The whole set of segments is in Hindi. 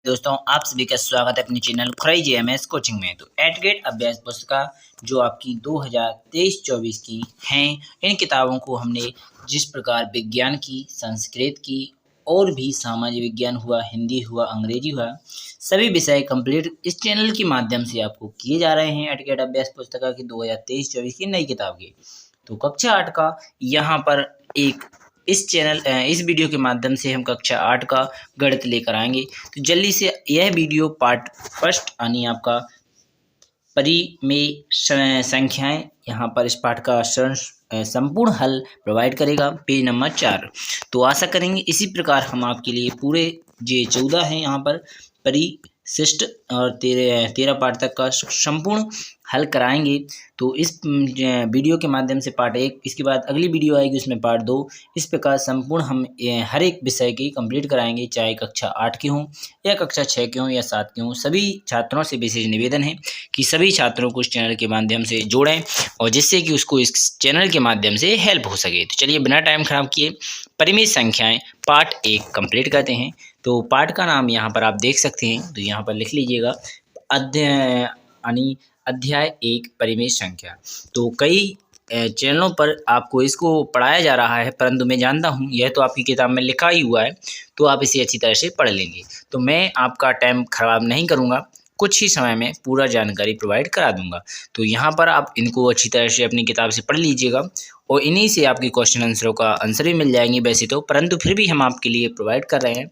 दोस्तों, आप सभी का स्वागत है अपने चैनल खुराई जेएमएस कोचिंग में। तो एट गेट अभ्यास पुस्तिका जो आपकी 2023-24 की हैं, इन किताबों को हमने जिस प्रकार विज्ञान की, संस्कृत की और भी सामाजिक विज्ञान हुआ, हिंदी हुआ, अंग्रेजी हुआ, सभी विषय कंप्लीट इस चैनल के माध्यम से आपको किए जा रहे हैं। एट गेट अभ्यास पुस्तिका की 2023-24 की नई किताब की तो कक्षा 8 का यहाँ पर एक इस वीडियो के माध्यम से हम कक्षा 8 का गणित लेकर आएंगे। तो जल्दी से यह वीडियो पार्ट फर्स्ट यानी आपका परिमेय संख्याएं, यहाँ पर इस पाठ का संपूर्ण हल प्रोवाइड करेगा, पेज नंबर 4। तो आशा करेंगे इसी प्रकार हम आपके लिए पूरे जो 14 हैं यहाँ पर परिशिष्ट और 13 पार्ट तक का संपूर्ण हल कराएंगे। तो इस वीडियो के माध्यम से पार्ट 1, इसके बाद अगली वीडियो आएगी उसमें पार्ट 2, इस प्रकार संपूर्ण हम हर एक विषय की कंप्लीट कराएंगे, चाहे कक्षा 8 के हों या कक्षा 6 के हों या 7 के हों। सभी छात्रों से विशेष निवेदन है कि सभी छात्रों को इस चैनल के माध्यम से जोड़ें और जिससे कि उसको इस चैनल के माध्यम से हेल्प हो सके। तो चलिए बिना टाइम खराब किए परिमेय संख्याएं पार्ट 1 कंप्लीट करते हैं। तो पार्ट का नाम यहाँ पर आप देख सकते हैं, तो यहाँ पर लिख लीजिएगा अध्याय 1 परिमेय संख्या। तो कई चैनलों पर आपको इसको पढ़ाया जा रहा है, परंतु मैं जानता हूँ यह तो आपकी किताब में लिखा ही हुआ है, तो आप इसे अच्छी तरह से पढ़ लेंगे। तो मैं आपका टाइम खराब नहीं करूँगा, कुछ ही समय में पूरा जानकारी प्रोवाइड करा दूंगा। तो यहाँ पर आप इनको अच्छी तरह से अपनी किताब से पढ़ लीजिएगा और इन्हीं से आपकी क्वेश्चन आंसरों का आंसर भी मिल जाएंगे वैसे तो, परंतु फिर भी हम आपके लिए प्रोवाइड कर रहे हैं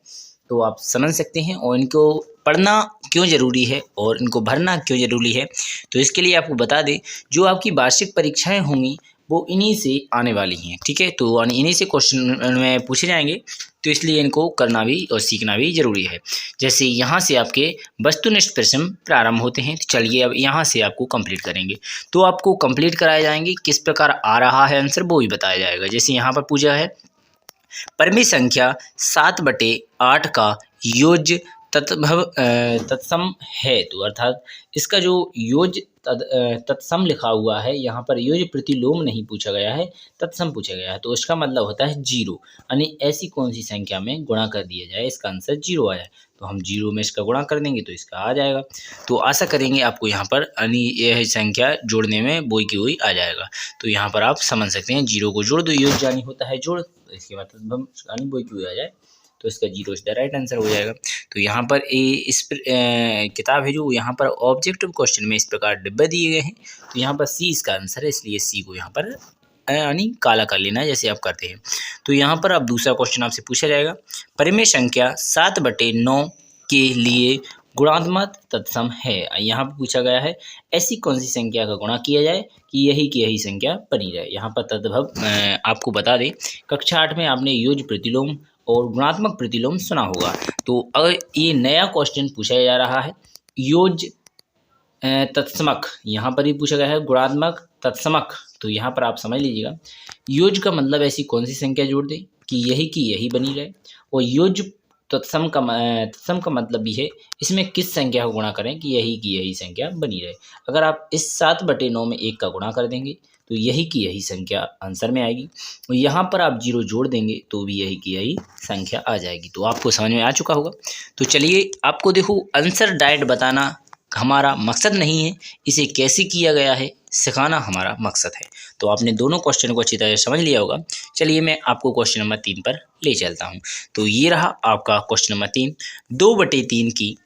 तो आप समझ सकते हैं। और इनको पढ़ना क्यों ज़रूरी है और इनको भरना क्यों ज़रूरी है, तो इसके लिए आपको बता दें जो आपकी वार्षिक परीक्षाएं होंगी वो इन्हीं से आने वाली हैं, ठीक है। तो इन्हीं से क्वेश्चन में पूछे जाएंगे, तो इसलिए इनको करना भी और सीखना भी ज़रूरी है। जैसे यहाँ से आपके वस्तुनिष्ठ प्रश्न प्रारंभ होते हैं, तो चलिए अब यहाँ से आपको कंप्लीट करेंगे। तो आपको कंप्लीट कराए जाएंगे, किस प्रकार आ रहा है आंसर वो भी बताया जाएगा। जैसे यहाँ पर पूछा है परिमेय संख्या 7/8 का योज्य तत्सम है, तो अर्थात इसका जो योज्य तत्सम लिखा हुआ है, यहाँ पर योज्य प्रतिलोम नहीं पूछा गया है, तत्सम पूछा गया है। तो इसका मतलब होता है 0, यानी ऐसी कौन सी संख्या में गुणा कर दिया जाए इसका आंसर 0 आया, तो हम 0 में इसका गुणा कर देंगे तो इसका आ जाएगा। तो आशा करेंगे आपको यहाँ पर यानी यह संख्या जोड़ने में बोई की हुई आ जाएगा। तो यहाँ पर आप समझ सकते हैं 0 को जोड़ दो, योज्य यानी होता है जोड़, तो इसके मतलब हम यानी बोई की हुई आ जाए तो इसका 0 इसका राइट आंसर हो जाएगा। तो यहाँ पर किताब है जो यहाँ पर ऑब्जेक्टिव क्वेश्चन में इस प्रकार डिब्बे दिए गए हैं, तो यहाँ पर सी इसका आंसर है, इसलिए सी को यहाँ पर यानी काला कर लेना है जैसे आप करते हैं। तो यहाँ पर अब दूसरा क्वेश्चन आपसे पूछा जाएगा परिमेय संख्या 7/9 के लिए गुणात्मक तत्सम है। यहाँ पर पूछा गया है ऐसी कौन सी संख्या का गुणा किया जाए कि यही की यही संख्या बनी रहे। यहाँ पर तद्भव आपको बता दें कक्षा 8 में आपने योज्य प्रतिलोम और गुणात्मक प्रतिलोम सुना होगा, तो अगर ये नया क्वेश्चन पूछा जा रहा है योज्य तत्समक, यहाँ पर ही पूछा गया है गुणात्मक तत्समक, तो यहाँ पर आप समझ लीजिएगा योज्य का मतलब ऐसी कौन सी संख्या जोड़ दें कि यही की यही बनी रहे, और योज्य तत्सम का मतलब भी है इसमें किस संख्या को गुणा करें कि यही की यही संख्या बनी रहे। अगर आप इस 7/9 में 1 का गुणा कर देंगे तो यही की यही संख्या आंसर में आएगी, और यहाँ पर आप 0 जोड़ देंगे तो भी यही की यही संख्या आ जाएगी। तो आपको समझ में आ चुका होगा। तो चलिए आपको देखो आंसर डायरेक्ट बताना हमारा मकसद नहीं है, इसे कैसे किया गया है सिखाना हमारा मकसद है। तो आपने दोनों क्वेश्चन को अच्छी तरह समझ लिया होगा। चलिए मैं आपको क्वेश्चन नंबर 3 पर ले चलता हूँ। तो ये रहा आपका क्वेश्चन नंबर 3, 2/3 की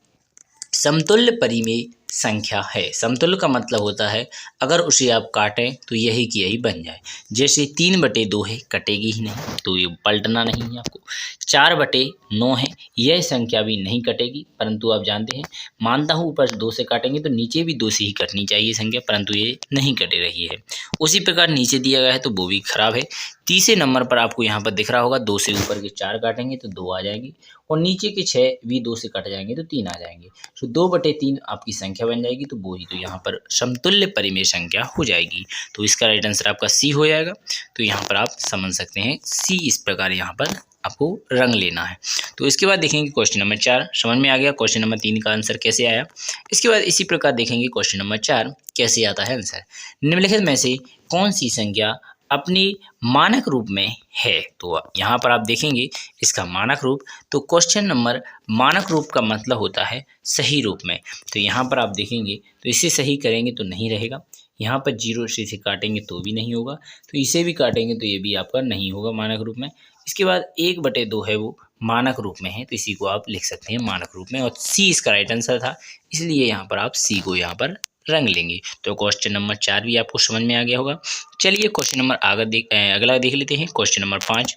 समतुल्य परिमेय संख्या है। समतुल्य का मतलब होता है अगर उसे आप काटें तो यही की यही बन जाए। जैसे 3/2 है, कटेगी ही नहीं तो ये पलटना नहीं है आपको। 4/9 है, यह संख्या भी नहीं कटेगी, परंतु आप जानते हैं मानता हूँ ऊपर 2 से काटेंगे तो नीचे भी 2 से ही कटनी चाहिए संख्या, परंतु ये नहीं कट रही है। उसी प्रकार नीचे दिया गया है तो वो भी खराब है। तीसरे नंबर पर आपको यहाँ पर दिख रहा होगा 2 से ऊपर के 4 काटेंगे तो 2 आ जाएंगे, और नीचे के 6 भी 2 से कट जाएंगे तो 3 आ जाएंगे। तो 2/3 आपकी संख्या बन जाएगी, तो वो ही तो यहाँ पर समतुल्य परिमेय संख्या हो जाएगी। तो इसका राइट आंसर आपका सी हो जाएगा। तो यहाँ पर आप समझ सकते हैं सी इस प्रकार यहाँ पर आपको रंग लेना है। तो इसके बाद देखेंगे क्वेश्चन नंबर 4, समझ में आ गया क्वेश्चन नंबर 3 का आंसर कैसे आया। इसके बाद इसी प्रकार देखेंगे क्वेश्चन नंबर 4 कैसे आता है आंसर। निम्नलिखित में से कौन सी संख्या अपनी मानक रूप में है। तो यहाँ पर आप देखेंगे इसका मानक रूप, तो क्वेश्चन नंबर मानक रूप का मतलब होता है सही रूप में। तो यहाँ पर आप देखेंगे तो इसे सही करेंगे तो नहीं रहेगा, यहाँ पर 0 से काटेंगे तो भी नहीं होगा, तो इसे भी काटेंगे तो ये भी आपका नहीं होगा मानक रूप में। इसके बाद 1/2 है वो मानक रूप में है, तो इसी को आप लिख सकते हैं मानक रूप में, और सी इसका राइट आंसर था, इसलिए यहाँ पर आप सी को यहाँ पर रंग लेंगे। तो क्वेश्चन नंबर 4 भी आपको समझ में आ गया होगा। चलिए क्वेश्चन नंबर अगला देख लेते हैं, क्वेश्चन नंबर 5।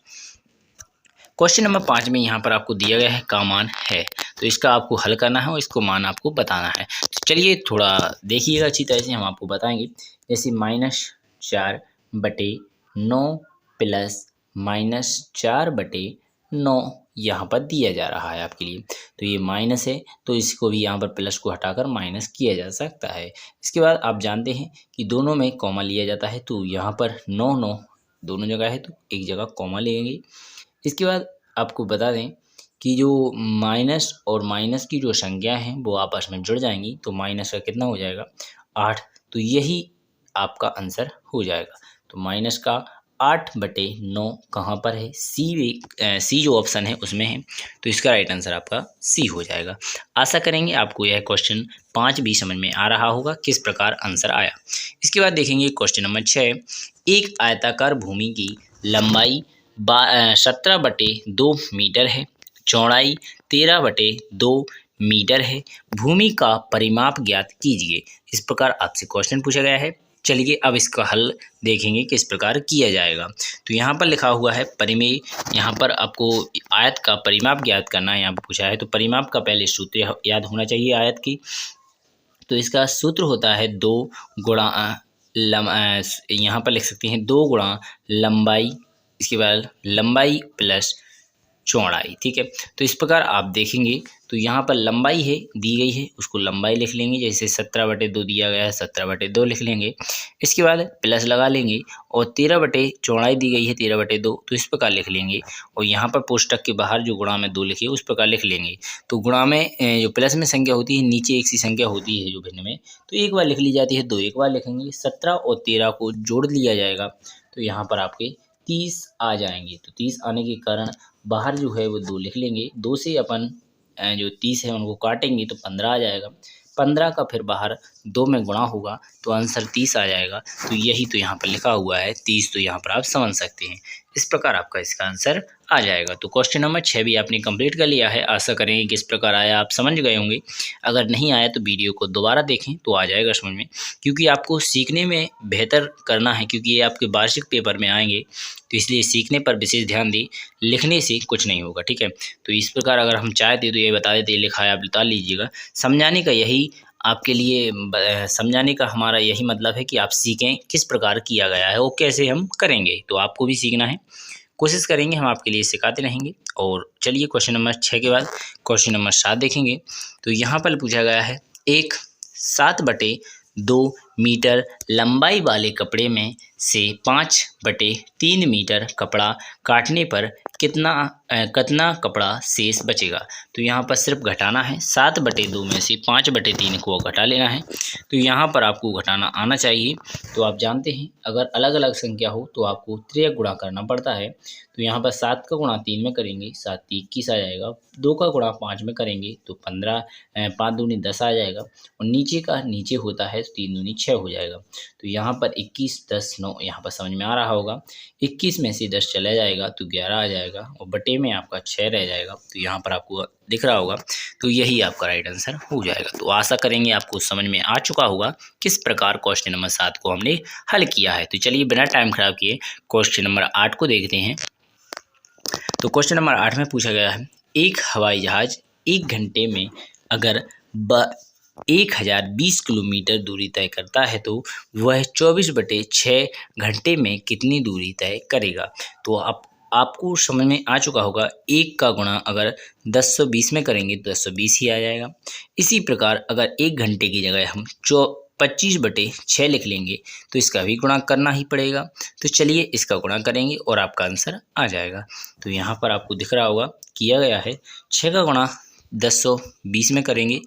क्वेश्चन नंबर 5 में यहाँ पर आपको दिया गया है का मान है, तो इसका आपको हल करना है और इसको मान आपको बताना है। तो चलिए थोड़ा देखिएगा अच्छी तरह से, हम आपको बताएंगे। जैसे -4/9 प्लस -4/9 यहाँ पर दिया जा रहा है आपके लिए। तो ये माइनस है, तो इसको भी यहाँ पर प्लस को हटाकर माइनस किया जा सकता है। इसके बाद आप जानते हैं कि दोनों में कॉमा लिया जाता है, तो यहाँ पर 9 दोनों जगह है, तो एक जगह कॉमा लेंगे। इसके बाद आपको बता दें कि जो माइनस और माइनस की जो संख्या हैं वो आपस में जुड़ जाएंगी, तो माइनस का कितना हो जाएगा 8, तो यही आपका आंसर हो जाएगा। तो माइनस का 8/9 कहाँ पर है, सी जो ऑप्शन है उसमें है, तो इसका राइट आंसर आपका सी हो जाएगा। आशा करेंगे आपको यह क्वेश्चन 5 भी समझ में आ रहा होगा किस प्रकार आंसर आया। इसके बाद देखेंगे क्वेश्चन नंबर 6। एक आयताकार भूमि की लंबाई 17/2 मीटर है, चौड़ाई 13/2 मीटर है, भूमि का परिमाप ज्ञात कीजिए। इस प्रकार आपसे क्वेश्चन पूछा गया है। चलिए अब इसका हल देखेंगे किस प्रकार किया जाएगा। तो यहाँ पर लिखा हुआ है परिमेय, यहाँ पर आपको आयत का परिमाप ज्ञात करना है, यहाँ पर पूछा है। तो परिमाप का पहले सूत्र याद होना चाहिए आयत की। तो इसका सूत्र होता है 2 गुणा यहाँ पर लिख सकते हैं 2 गुणा लंबाई, इसके बाद लंबाई प्लस चौड़ाई, ठीक है। तो इस प्रकार आप देखेंगे तो यहाँ पर लंबाई है दी गई है, उसको लंबाई लिख लेंगे, जैसे 17/2 दिया गया है 17/2 लिख लेंगे। इसके बाद प्लस लगा लेंगे, और 13 चौड़ाई दी गई है 13/2, तो इस प्रकार लिख लेंगे। और यहाँ पर कोष्टक के बाहर जो गुणा में 2 लिखी है उस प्रकार लिख लेंगे। तो गुणा में जो प्लस में संख्या होती है, नीचे एक सी संख्या होती है जो भिन्न में, तो एक बार लिख ली जाती है, 2 एक बार लिखेंगे। 17 और 13 को जोड़ लिया जाएगा, तो यहाँ पर आपके 30 आ जाएंगे। तो 30 आने के कारण बाहर जो है वो 2 लिख लेंगे, 2 से अपन जो 30 है उनको काटेंगे तो 15 आ जाएगा। 15 का फिर बाहर 2 में गुणा होगा तो आंसर 30 आ जाएगा। तो यही तो यहाँ पर लिखा हुआ है 30, तो यहाँ पर आप समझ सकते हैं। इस प्रकार आपका इसका आंसर आ जाएगा। तो क्वेश्चन नंबर 6 भी आपने कंप्लीट कर लिया है। आशा करेंगे किस प्रकार आया आप समझ गए होंगे। अगर नहीं आया तो वीडियो को दोबारा देखें तो आ जाएगा समझ में, क्योंकि आपको सीखने में बेहतर करना है, क्योंकि ये आपके वार्षिक पेपर में आएंगे, तो इसलिए सीखने पर विशेष ध्यान दें, लिखने से कुछ नहीं होगा, ठीक है। तो इस प्रकार अगर हम चाहते तो ये बता देते लिखा है आप बता लीजिएगा। समझाने का यही आपके लिए समझाने का हमारा यही मतलब है कि आप सीखें किस प्रकार किया गया है और कैसे हम करेंगे। तो आपको भी सीखना है, कोशिश करेंगे, हम आपके लिए सिखाते रहेंगे। और चलिए क्वेश्चन नंबर 6 के बाद क्वेश्चन नंबर 7 देखेंगे। तो यहाँ पर पूछा गया है एक 7/2 मीटर लंबाई वाले कपड़े में से 5/3 मीटर कपड़ा काटने पर कितना कपड़ा शेष बचेगा। तो यहाँ पर सिर्फ घटाना है, 7/2 में से 5/3 को घटा लेना है। तो यहाँ पर आपको घटाना आना चाहिए। तो आप जानते हैं अगर अलग अलग संख्या हो तो आपको त्रिक गुणा करना पड़ता है। तो यहाँ पर 7 का गुणा 3 में करेंगे 7 × 21 आ जाएगा, 2 का गुणा 5 में करेंगे तो 15 5 दूनी 10 आ जाएगा, और नीचे का नीचे होता है तो 3 दूनी 6 हो जाएगा। तो यहाँ पर 21 10 9 यहाँ पर समझ में आ रहा होगा। 21 में से 10 चला जाएगा तो 11 आ जाएगा, और बटे में आपका 6 रह जाएगा। तो यहाँ पर आपको दिख रहा होगा, तो यही आपका राइट आंसर हो जाएगा। तो आशा करेंगे आपको समझ में आ चुका होगा किस प्रकार क्वेश्चन नंबर 7 को हमने हल किया है। तो चलिए बिना टाइम खराब किए क्वेश्चन नंबर 8 को देखते हैं। तो क्वेश्चन नंबर 8 में पूछा गया है एक हवाई जहाज 1 घंटे में अगर 1020 किलोमीटर दूरी तय करता है तो वह 24/6 घंटे में कितनी दूरी तय करेगा। तो आपको समझ में आ चुका होगा, 1 का गुणा अगर 1020 में करेंगे तो 1020 ही आ जाएगा। इसी प्रकार अगर 1 घंटे की जगह हम 25/6 लिख लेंगे तो इसका भी गुणा करना ही पड़ेगा। तो चलिए इसका गुणा करेंगे और आपका आंसर आ जाएगा। तो यहाँ पर आपको दिख रहा होगा किया गया है, 6 का गुणा 1020 में करेंगे,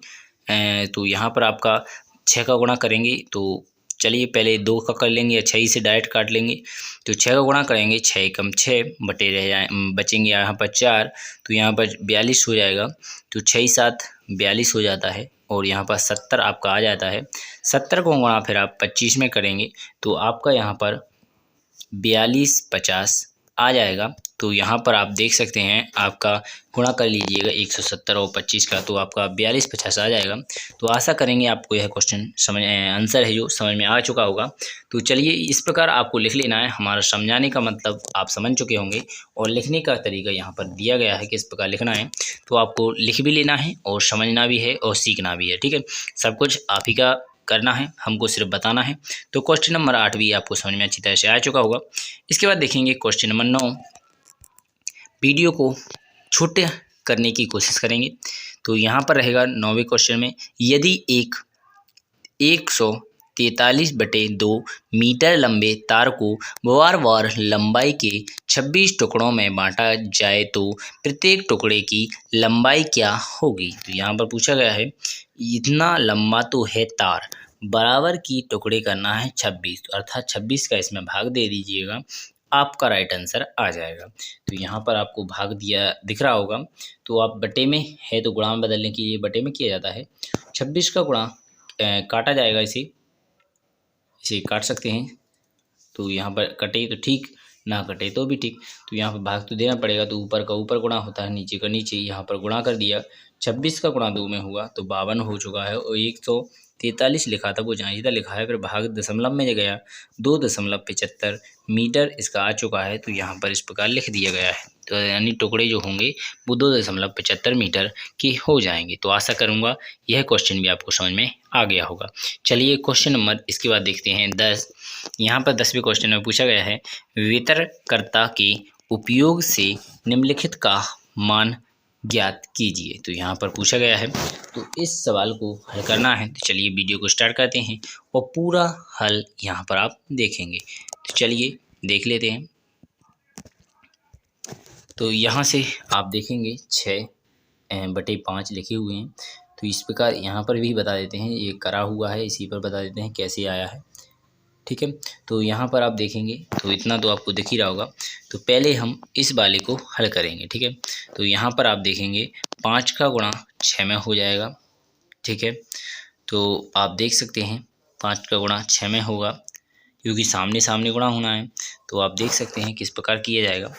तो यहाँ पर आपका 6 का गुणा करेंगे तो चलिए पहले 2 का कर लेंगे या 6 से डायरेक्ट काट लेंगे। तो 6 का गुणा करेंगे, 6 एकम 6 बटे रह जाए बचेंगे यहाँ पर 4, तो यहाँ पर 42 हो जाएगा। तो 6 7 42 हो जाता है और यहाँ पर 70 आपका आ जाता है। 70 को गुणा फिर आप 25 में करेंगे तो आपका यहाँ पर 42 50 आ जाएगा। तो यहाँ पर आप देख सकते हैं आपका गुणा कर लीजिएगा 170 और 25 का, तो आपका 42 50 आ जाएगा। तो आशा करेंगे आपको यह क्वेश्चन समझ आंसर है जो समझ में आ चुका होगा। तो चलिए इस प्रकार आपको लिख लेना है, हमारा समझाने का मतलब आप समझ चुके होंगे और लिखने का तरीका यहाँ पर दिया गया है किस प्रकार लिखना है। तो आपको लिख भी लेना है और समझना भी है और सीखना भी है, ठीक है। सब कुछ आप ही का करना है, हमको सिर्फ बताना है। तो क्वेश्चन नंबर 8 भी आपको समझ में अच्छी तरह से आ चुका होगा। इसके बाद देखेंगे क्वेश्चन नंबर 9। वीडियो को छोटे करने की कोशिश करेंगे। तो यहाँ पर रहेगा 9वें क्वेश्चन में, यदि एक 143/2 मीटर लंबे तार को वार लंबाई के 26 टुकड़ों में बांटा जाए तो प्रत्येक टुकड़े की लंबाई क्या होगी। तो यहाँ पर पूछा गया है इतना लंबा तो है तार, बराबर की टुकड़े करना है 26, अर्थात 26 का इसमें भाग दे दीजिएगा, आपका राइट आंसर आ जाएगा। तो यहाँ पर आपको भाग दिया दिख रहा होगा, तो आप बटे में है तो गुणा में बदलने के लिए बटे में किया जाता है। 26 का गुणा काटा जाएगा, इसे काट सकते हैं। तो यहाँ पर कटे तो ठीक, ना कटे तो भी ठीक। तो यहाँ पर भाग तो देना पड़ेगा, तो ऊपर का ऊपर गुणा होता है, नीचे का नीचे। यहाँ पर गुणा कर दिया, 26 का गुणा 2 में हुआ तो 52 हो चुका है। और 143 लिखा था वो जहाँ इधर लिखा है, फिर भाग दशमलव में गया 2.75 मीटर इसका आ चुका है। तो यहाँ पर इस प्रकार लिख दिया गया है। तो यानी टुकड़े जो होंगे वो 2.75 मीटर के हो जाएंगे। तो आशा करूँगा यह क्वेश्चन भी आपको समझ में आ गया होगा। चलिए क्वेश्चन नंबर इसके बाद देखते हैं 10। यहाँ पर 10वें क्वेश्चन में पूछा गया है वितरणकर्ता के उपयोग से निम्नलिखित का मान ज्ञात कीजिए। तो यहाँ पर पूछा गया है, तो इस सवाल को हल करना है। तो चलिए वीडियो को स्टार्ट करते हैं और पूरा हल यहाँ पर आप देखेंगे। तो चलिए देख लेते हैं। तो यहाँ से आप देखेंगे 6/5 लिखे हुए हैं। तो इस प्रकार यहाँ पर भी बता देते हैं, ये करा हुआ है, इसी पर बता देते हैं कैसे आया है, ठीक है। तो यहाँ पर आप देखेंगे तो इतना तो आपको दिख ही रहा होगा। तो पहले हम इस वाले को हल करेंगे, ठीक है। तो यहाँ पर आप देखेंगे 5 का गुणा 6 में हो जाएगा, ठीक है। तो आप देख सकते हैं 5 का गुणा 6 में होगा, क्योंकि सामने सामने गुणा होना है। तो आप देख सकते हैं किस प्रकार किया जाएगा।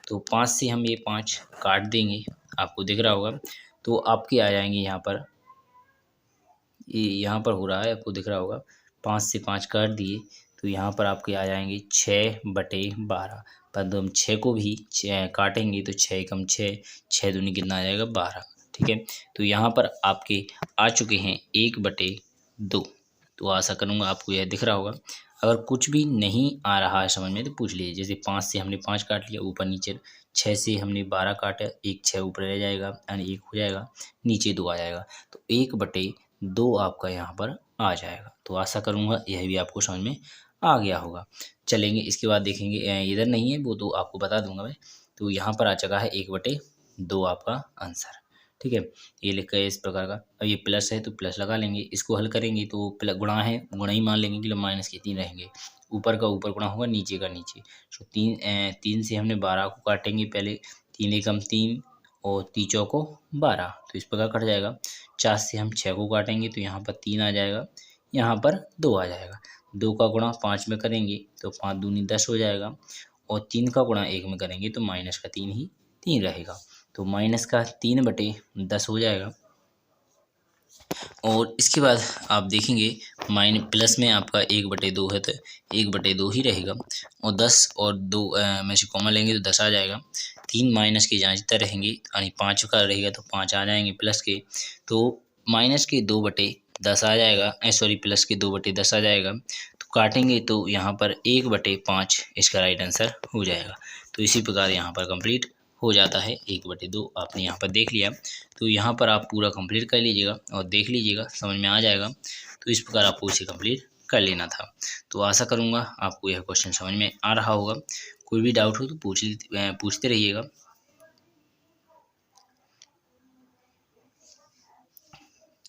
तो 5 से हम ये 5 काट देंगे, आपको दिख रहा होगा। तो आपके आ जाएंगे यहाँ पर, ये यहाँ पर हो रहा है, आपको दिख रहा होगा। 5 से 5 काट दिए तो यहाँ पर आपके आ जाएंगे 6/12। परंतु हम 6 को भी काटेंगे तो 6 एकम 6, 6 दूनी कितना आ जाएगा 12, ठीक है। तो यहाँ पर आपके आ चुके हैं 1/2। तो आशा करूँगा आपको यह दिख रहा होगा। अगर कुछ भी नहीं आ रहा है समझ में तो पूछ लीजिए। जैसे 5 से हमने 5 काट लिया ऊपर नीचे, 6 से हमने 12 काटा, एक 6 ऊपर रह जाएगा यानी 1 हो जाएगा, नीचे 2 आ जाएगा। तो 1/2 आपका यहाँ पर आ जाएगा। तो आशा करूँगा यह भी आपको समझ में आ गया होगा। चलेंगे इसके बाद देखेंगे, इधर नहीं है वो तो आपको बता दूंगा मैं। तो यहाँ पर आ चुका है 1/2 आपका आंसर, ठीक है। ये लिखा है इस प्रकार का। अब ये प्लस है तो प्लस लगा लेंगे, इसको हल करेंगे तो गुणा है, गुणा ही मान लेंगे कि माइनस के 3 रहेंगे। ऊपर का ऊपर गुणा होगा, नीचे का नीचे। तो 3 से हमने 12 को काटेंगे पहले, 3 एकम 3 और 3 चौको 12, तो इस प्रकार कट जाएगा। 4 से हम 6 को काटेंगे तो यहाँ पर 3 आ जाएगा, यहाँ पर 2 आ जाएगा। 2 का गुणा 5 में करेंगे तो 5 दूनी 10 हो जाएगा, और 3 का गुणा 1 में करेंगे तो माइनस का 3 ही 3 रहेगा। तो माइनस का 3/10 हो जाएगा। और इसके बाद आप देखेंगे प्लस में आपका 1/2 है तो 1/2 ही रहेगा, और 10 और 2 में से कॉमन लेंगे तो 10 आ जाएगा। 3 माइनस के जहाँ जितना रहेंगे यानी 5 का रहेगा तो 5 आ जाएंगे प्लस के, तो माइनस के 2/10 आ जाएगा, सॉरी प्लस के 2/10 आ जाएगा। तो काटेंगे तो यहाँ पर 1/5 इसका राइट आंसर हो जाएगा। तो इसी प्रकार यहाँ पर कंप्लीट हो जाता है। 1/2 आपने यहाँ पर देख लिया। तो यहाँ पर आप पूरा कंप्लीट कर लीजिएगा और देख लीजिएगा, समझ में आ जाएगा। तो इस प्रकार आपको इसे कंप्लीट कर लेना था। तो आशा करूँगा आपको यह क्वेश्चन समझ में आ रहा होगा। कोई भी डाउट हो तो पूछते रहिएगा।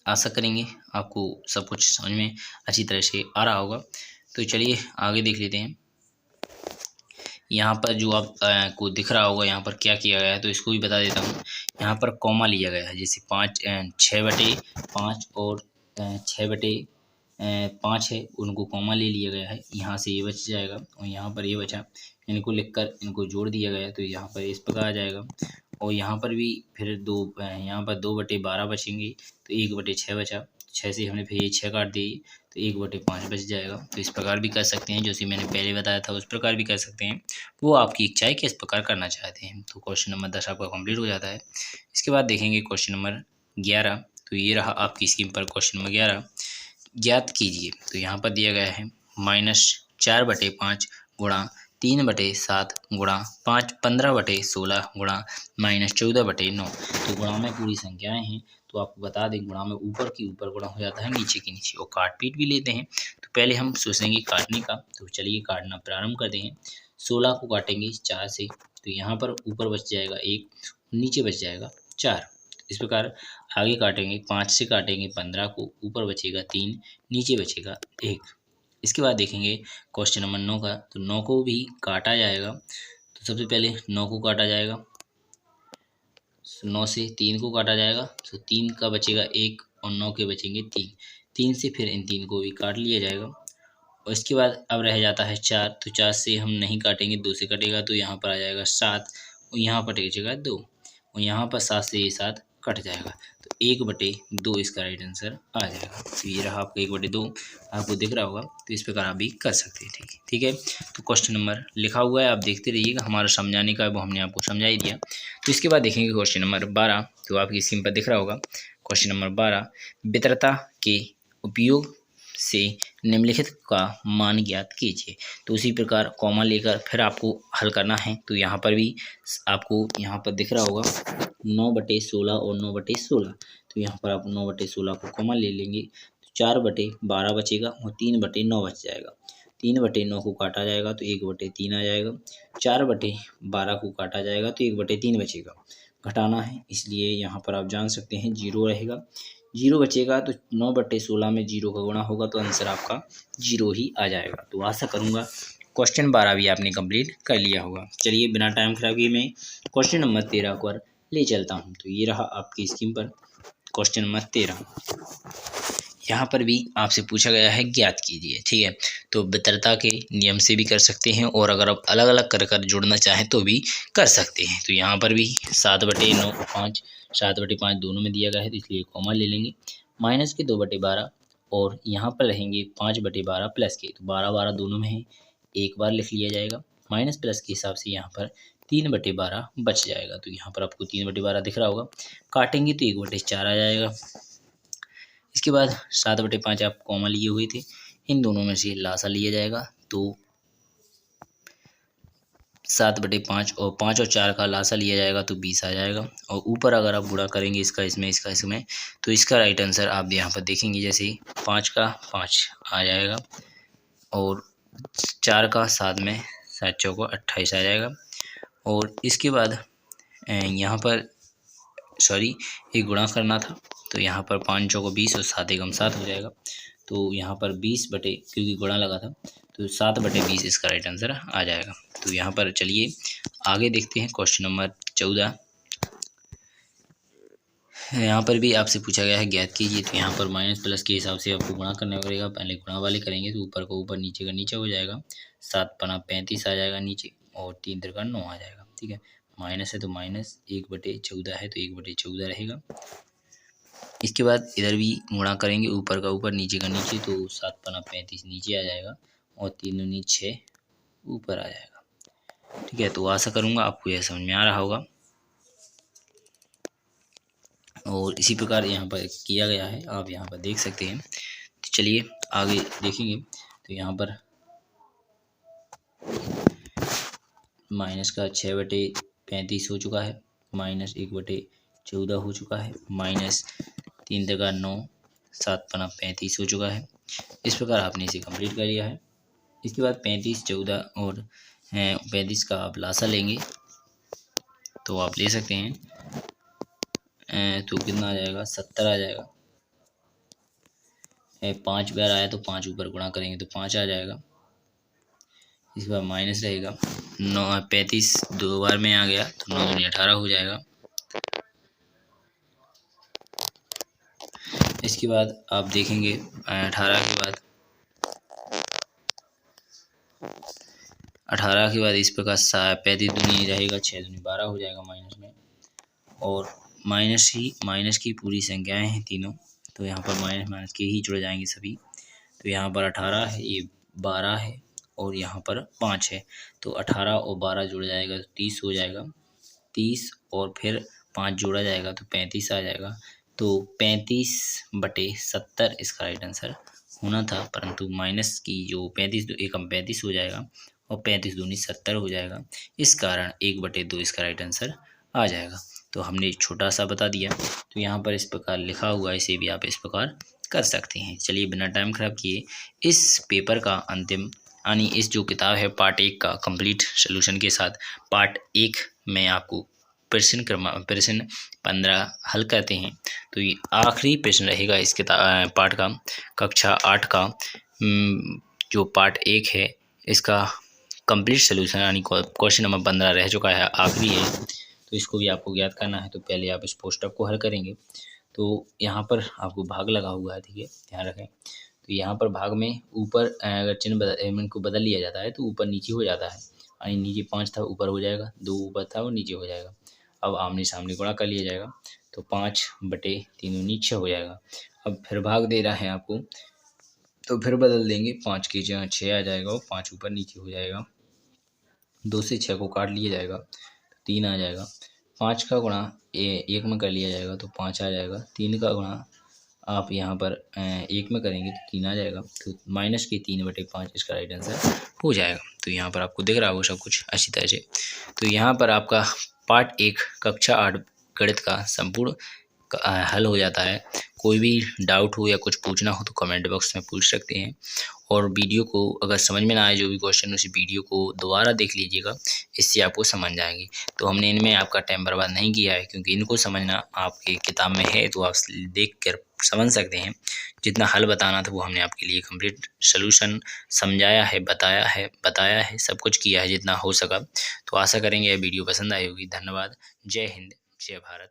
आशा करेंगे आपको सब कुछ समझ में अच्छी तरह से आ रहा होगा। तो चलिए आगे देख लेते हैं। यहाँ पर जो आप को दिख रहा होगा यहाँ पर क्या किया गया है, तो इसको भी बता देता हूँ। यहाँ पर कॉमा लिया गया है, जैसे 6/5 और 6/5 है, उनको कॉमा ले लिया गया है। यहाँ से ये बच जाएगा और यहाँ पर ये बचा, इनको लिखकर इनको जोड़ दिया गया है, तो यहाँ पर इस प्रकार आ जाएगा। और यहाँ पर भी फिर यहाँ पर 2/12 बचेंगे, तो 1/6 बचा। 6 से हमने फिर ये 6 काट दी, तो 1/5 बच जाएगा। तो इस प्रकार भी कर सकते हैं, जैसे मैंने पहले बताया था उस प्रकार भी कर सकते हैं, वो आपकी इच्छा है किस प्रकार करना चाहते हैं। तो क्वेश्चन नंबर 10 आपका कंप्लीट हो जाता है। इसके बाद देखेंगे क्वेश्चन नंबर 11। तो ये रहा आपकी स्क्रीन पर क्वेश्चन नंबर 11। ज्ञात कीजिए। तो यहाँ पर दिया गया है -4/5 गुणा 3/7 गुणा 15/16 गुणा -14/9। तो गुणा में पूरी संख्याएं हैं, तो आपको बता दें गुणा में ऊपर की ऊपर गुणा हो जाता है, नीचे की नीचे, और काट पीट भी लेते हैं। तो पहले हम सोचेंगे काटने का, तो चलिए काटना प्रारंभ करते हैं। 16 को काटेंगे 4 से, तो यहाँ पर ऊपर बच जाएगा 1, नीचे बच जाएगा 4। इस प्रकार आगे काटेंगे, 5 से काटेंगे 15 को, ऊपर बचेगा 3, नीचे बचेगा 1। इसके बाद देखेंगे क्वेश्चन नंबर 9 का। तो 9 को भी काटा जाएगा, तो सबसे पहले 9 को काटा जाएगा, 9 से 3 को काटा जाएगा, तो 3 का बचेगा 1 और 9 के बचेंगे 3। 3 से फिर इन 3 को भी काट लिया जाएगा। और इसके बाद अब रह जाता है 4, तो 4 से हम नहीं काटेंगे, 2 से कटेगा, तो यहाँ पर आ जाएगा 7 और यहाँ पर बचेगा 2, और यहाँ पर 7 से ये 7 कट जाएगा, तो 1/2 इसका राइट आंसर आ जाएगा। तो ये रहा आपका 1/2, आपको दिख रहा होगा। तो इस प्रकार आप भी कर सकते हैं, ठीक है। तो क्वेश्चन नंबर लिखा हुआ है, आप देखते रहिएगा, हमारा समझाने का वो हमने आपको समझा ही दिया। तो इसके बाद देखेंगे क्वेश्चन नंबर 12। तो आपकी स्क्रीन पर दिख रहा होगा क्वेश्चन नंबर 12। वितरता के उपयोग से निम्नलिखित का मान ज्ञात कीजिए। तो उसी प्रकार कॉमा लेकर फिर आपको हल करना है। तो यहाँ पर भी आपको यहाँ पर दिख रहा होगा 9/16 और 9/16। तो यहाँ पर आप 9/16 को कॉमा ले लेंगे, तो 4/12 बचेगा और 3/9 बच जाएगा। 3/9 को काटा जाएगा, तो 1/3 आ जाएगा। 4/12 को काटा जाएगा, तो 1/3 बचेगा। घटाना है, इसलिए यहाँ पर आप जान सकते हैं 0 रहेगा, 0 बचेगा। तो 9/16 में 0 का गुणा होगा, तो आंसर आपका 0 ही आ जाएगा। तो आशा करूँगा क्वेश्चन 12 भी आपने कंप्लीट कर लिया होगा। चलिए बिना टाइम खराब किए मैं क्वेश्चन नंबर 13 पर ले चलता हूँ। तो ये रहा आपकी स्क्रीन पर क्वेश्चन नंबर 13। यहाँ पर भी आपसे पूछा गया है ज्ञात कीजिए, ठीक है। तो वितरता के नियम से भी कर सकते हैं, और अगर आप अलग अलग कर जुड़ना चाहें तो भी कर सकते हैं। तो यहाँ पर भी 7/5 दोनों में दिया गया है, तो इसलिए कॉमा ले लेंगे। माइनस के 2/12 और यहाँ पर रहेंगे 5/12 प्लस के, तो 12/12 दोनों में है, एक बार लिख लिया जाएगा। माइनस प्लस के हिसाब से यहाँ पर 3/12 बच जाएगा। तो यहाँ पर आपको 3/12 दिख रहा होगा, काटेंगे तो 1/4 आ जाएगा। इसके बाद 7/5 आप कॉमा लिए हुए थे, इन दोनों में से लासा लिया जाएगा, तो 7/5 और 5 और 4 का लासा लिया जाएगा, तो 20 आ जाएगा। और ऊपर अगर आप गुणा करेंगे इसका इसमें, तो इसका राइट आंसर आप यहाँ पर देखेंगे, जैसे 5 का 5 आ जाएगा, और 4 का 7 में 7 चौको 28 आ जाएगा। और इसके बाद यहाँ पर एक गुणा करना था, तो यहाँ पर 5 चौको 20 और 7 एकम 7 हो जाएगा। तो यहाँ पर 20 बटे, क्योंकि गुणा लगा था, तो 7/20 इसका राइट आंसर आ जाएगा। तो यहाँ पर चलिए आगे देखते हैं क्वेश्चन नंबर 14। यहाँ पर भी आपसे पूछा गया है ज्ञात कीजिए। तो यहाँ पर माइनस प्लस के हिसाब से आपको गुणा करना पड़ेगा। पहले गुणा वाले करेंगे, तो ऊपर का ऊपर, नीचे का नीचे हो जाएगा। 7×5 आ जाएगा नीचे, और 3×9 आ जाएगा, ठीक है। माइनस है तो माइनस, 1/14 है तो 1/14 रहेगा। इसके बाद इधर भी गुणा करेंगे, ऊपर का ऊपर नीचे का नीचे, तो 7×35 नीचे आ जाएगा, और 3×9 6 ऊपर आ जाएगा, ठीक है। तो आशा करूँगा आपको यह समझ में आ रहा होगा, और इसी प्रकार यहाँ पर किया गया है, आप यहाँ पर देख सकते हैं। तो चलिए आगे देखेंगे। तो यहाँ पर माइनस का 6/35 हो चुका है, माइनस 1/14 हो चुका है, माइनस 3×9 7×35 हो चुका है। इस प्रकार आपने इसे कंप्लीट कर लिया है। इसके बाद 35, 14 और 35 का आप लासा लेंगे, तो आप ले सकते हैं, तो कितना आ जाएगा, 70 आ जाएगा। 5 बार आया तो 5 ऊपर गुणा करेंगे तो 5 आ जाएगा। इसके बाद माइनस रहेगा 35 दो बार में आ गया तो 9 दूनी 18 हो जाएगा। इसके बाद आप देखेंगे 18 के बाद इस प्रकार 35 दूनी रहेगा 6 दूनी 12 हो जाएगा माइनस में। और माइनस की पूरी संख्याएं हैं तीनों, तो यहाँ पर माइनस के ही जुड़ जाएंगे सभी। तो यहाँ पर 18 है, ये 12 है और यहाँ पर 5 है, तो 18 और 12 जुड़ जाएगा तो 30 हो जाएगा। 30 और फिर 5 जोड़ा जाएगा तो 35 आ जाएगा। तो 35/70 इसका राइट आंसर होना था, परंतु माइनस की जो 35 एकम 35 हो जाएगा और 35 दूनी 70 हो जाएगा। इस कारण 1/2 इसका राइट आंसर आ जाएगा। तो हमने छोटा सा बता दिया। तो यहाँ पर इस प्रकार लिखा हुआ है, इसे भी आप इस प्रकार कर सकते हैं। चलिए बिना टाइम खराब किए इस पेपर का अंतिम यानी इस जो किताब है पार्ट 1 का कंप्लीट सोल्यूशन के साथ पार्ट 1 में आपको प्रश्न 15 हल करते हैं। तो ये आखिरी प्रश्न रहेगा इस किताब पार्ट का, कक्षा 8 का जो पार्ट 1 है इसका कंप्लीट सोल्यूशन यानी क्वेश्चन नंबर 15 रह चुका है, आखिरी है। तो इसको भी आपको ज्ञात करना है। तो पहले आप इस पोस्टअप को हल करेंगे। तो यहाँ पर आपको भाग लगा हुआ है, ठीक है, ध्यान रखें। तो यहाँ पर भाग में ऊपर अगर चिन्ह को बदल लिया जाता है तो ऊपर नीचे हो जाता है, यानी नीचे 5 था ऊपर हो जाएगा, 2 ऊपर था वो नीचे हो जाएगा। अब आमने सामने गुणा कर लिया जाएगा तो 5/3 नीचे हो जाएगा। अब फिर भाग दे रहा है आपको, तो फिर बदल देंगे, 5 की जगह 6 आ जाएगा और 5 ऊपर नीचे हो जाएगा। 2 से 6 को काट लिया जाएगा तो 3 आ जाएगा। 5 का गुणा 1 में कर लिया जाएगा तो 5 आ जाएगा। 3 का गुणा आप यहाँ पर 1 में करेंगे तो 3 आ जाएगा। तो माइनस के 3/5 इसका राइट आंसर हो जाएगा। तो यहाँ पर आपको दिख रहा होगा सब कुछ अच्छी तरह से। तो यहाँ पर आपका पार्ट 1 कक्षा 8 गणित का संपूर्ण हल हो जाता है। कोई भी डाउट हो या कुछ पूछना हो तो कमेंट बॉक्स में पूछ सकते हैं। और वीडियो को अगर समझ में ना आए जो भी क्वेश्चन, उसी वीडियो को दोबारा देख लीजिएगा, इससे आपको समझ जाएंगे। तो हमने इनमें आपका टाइम बर्बाद नहीं किया है, क्योंकि इनको समझना आपकी किताब में है तो आप देख कर समझ सकते हैं। जितना हल बताना था वो हमने आपके लिए कंप्लीट सोल्यूशन समझाया है, बताया है, सब कुछ किया है जितना हो सका। तो आशा करेंगे यह वीडियो पसंद आई होगी। धन्यवाद। जय हिंद, जय भारत।